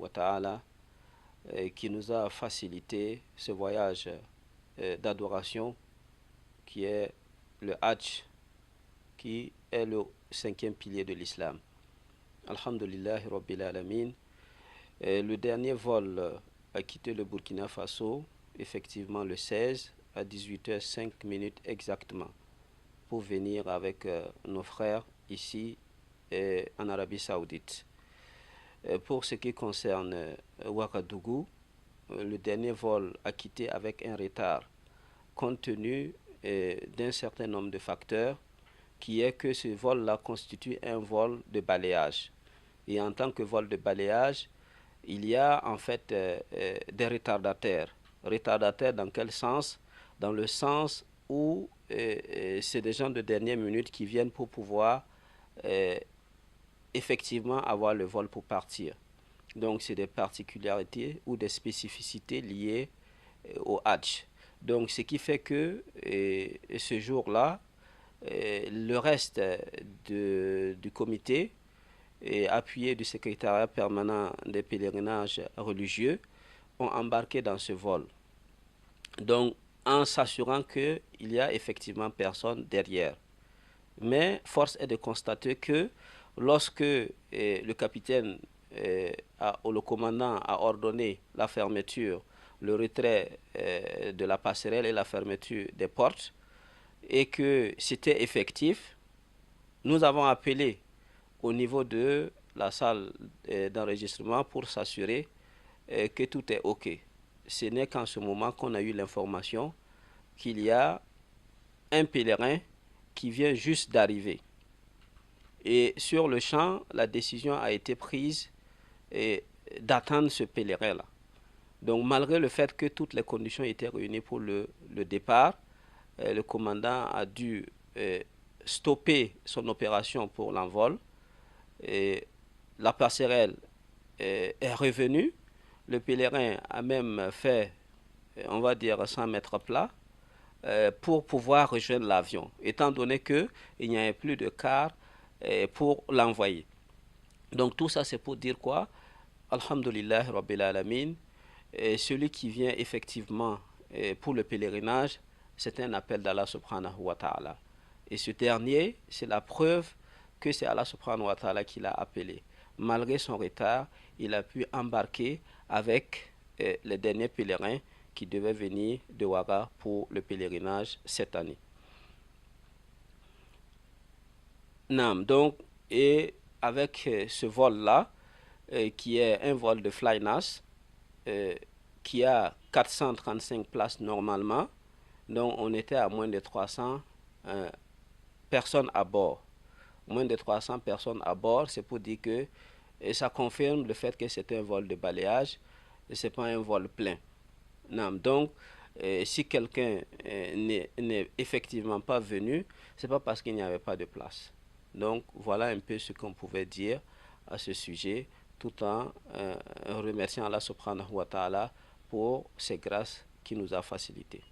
wa ta'ala qui nous a facilité ce voyage d'adoration qui est le Hajj, qui est le cinquième pilier de l'islam. Alhamdulillah Rabbil Alamin. Le dernier vol a quitté le Burkina Faso, effectivement le 16 à 18h05 exactement, pour venir avec nos frères ici en Arabie Saoudite. Pour ce qui concerne Ouagadougou, le dernier vol a quitté avec un retard, compte tenu d'un certain nombre de facteurs, qui est que ce vol-là constitue un vol de balayage. Et en tant que vol de balayage, il y a en fait des retardataires. Retardataires dans quel sens? Dans le sens où c'est des gens de dernière minute qui viennent pour pouvoir effectivement avoir le vol pour partir. Donc c'est des particularités ou des spécificités liées au Hajj. Donc ce qui fait que ce jour-là, le reste du comité, appuyé du secrétariat permanent des pèlerinages religieux, ont embarqué dans ce vol. Donc en s'assurant qu'il y a effectivement personne derrière. Mais force est de constater que lorsque le capitaine ou le commandant a ordonné la fermeture, le retrait de la passerelle et la fermeture des portes, et que c'était effectif, nous avons appelé au niveau de la salle d'enregistrement pour s'assurer que tout est OK. Ce n'est qu'en ce moment qu'on a eu l'information qu'il y a un pèlerin qui vient juste d'arriver. Et sur le champ, la décision a été prise d'attendre ce pèlerin-là. Donc malgré le fait que toutes les conditions étaient réunies pour le départ, le commandant a dû stopper son opération pour l'envol. La passerelle est revenue. Le pèlerin a même fait, on va dire, 100 mètres plat pour pouvoir rejoindre l'avion, étant donné qu'il n'y avait plus de car pour l'envoyer. Donc tout ça c'est pour dire quoi? Alhamdulillah Rabbil Alamin. Celui qui vient effectivement pour le pèlerinage, c'est un appel d'Allah subhanahu wa ta'ala. Et ce dernier, c'est la preuve que c'est Allah subhanahu wa ta'ala qui l'a appelé. Malgré son retard, il a pu embarquer avec les derniers pèlerins qui devaient venir de Ouaga pour le pèlerinage cette année. Nam, donc, et avec ce vol-là, qui est un vol de Flynas, qui a 435 places normalement, donc on était à moins de 300 personnes à bord. Moins de 300 personnes à bord, c'est pour dire que ça confirme le fait que c'est un vol de balayage, et ce n'est pas un vol plein. Non, donc, si quelqu'un n'est effectivement pas venu, ce n'est pas parce qu'il n'y avait pas de place. Donc, voilà un peu ce qu'on pouvait dire à ce sujet, tout en remerciant Allah subhanahu wa ta'ala pour ses grâces qu'il nous a facilitées.